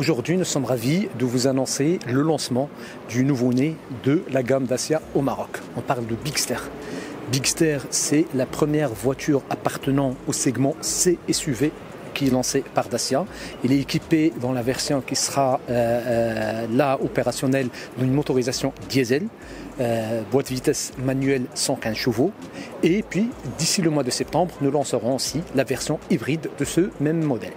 Aujourd'hui, nous sommes ravis de vous annoncer le lancement du nouveau-né de la gamme Dacia au Maroc. On parle de Bigster. Bigster, c'est la première voiture appartenant au segment C SUV qui est lancé par Dacia. Il est équipé dans la version qui sera là opérationnelle d'une motorisation diesel, boîte vitesse manuelle 115 chevaux. Et puis, d'ici le mois de septembre, nous lancerons aussi la version hybride de ce même modèle.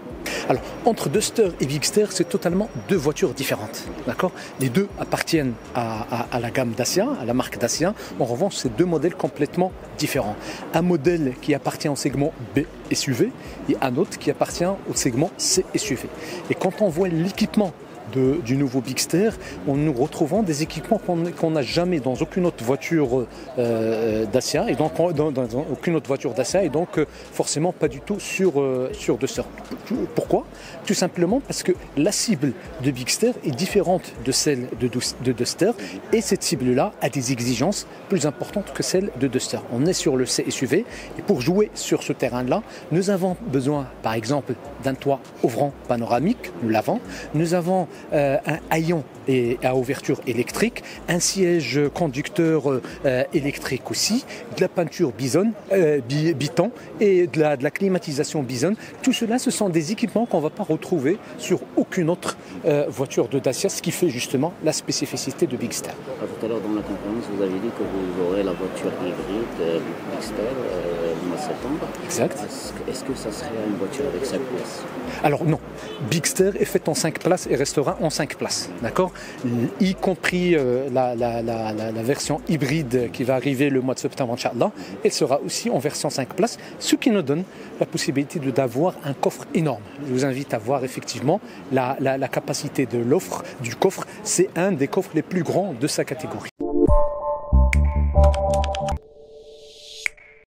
Alors, entre Duster et Bigster, c'est totalement deux voitures différentes. D'accord ? Les deux appartiennent à la gamme Dacia, à la marque Dacia. En revanche, c'est deux modèles complètement différents. Un modèle qui appartient au segment B SUV et un autre qui appartient au segment C SUV. Et quand on voit l'équipement du nouveau Bigster, nous retrouvons des équipements qu'on n'a jamais dans aucune autre voiture Dacia et donc dans aucune autre voiture Dacia et donc forcément pas du tout sur Duster. Pourquoi ? Tout simplement parce que la cible de Bigster est différente de celle de Duster et cette cible-là a des exigences plus importantes que celle de Duster. On est sur le C SUV et pour jouer sur ce terrain-là, nous avons besoin par exemple d'un toit ouvrant panoramique, nous l'avons. Nous avons un haillon à ouverture électrique, un siège conducteur électrique aussi, de la peinture Bison et de la climatisation Bison. Tout cela, ce sont des équipements qu'on ne va pas retrouver sur aucune autre voiture de Dacia, ce qui fait justement la spécificité de Bigster. Tout à l'heure dans la conférence, vous avez dit que vous aurez la voiture hybride Bigster le mois de septembre. Exact. Est-ce que ça serait une voiture avec 5 places ? Alors non, Bigster est faite en 5 places et restera en 5 places, d'accord ? Y compris la version hybride qui va arriver le mois de septembre, Inch'Allah, elle sera aussi en version 5 places, ce qui nous donne la possibilité d'avoir un coffre énorme. Je vous invite à voir effectivement la capacité de l'offre du coffre, c'est un des coffres les plus grands de sa catégorie.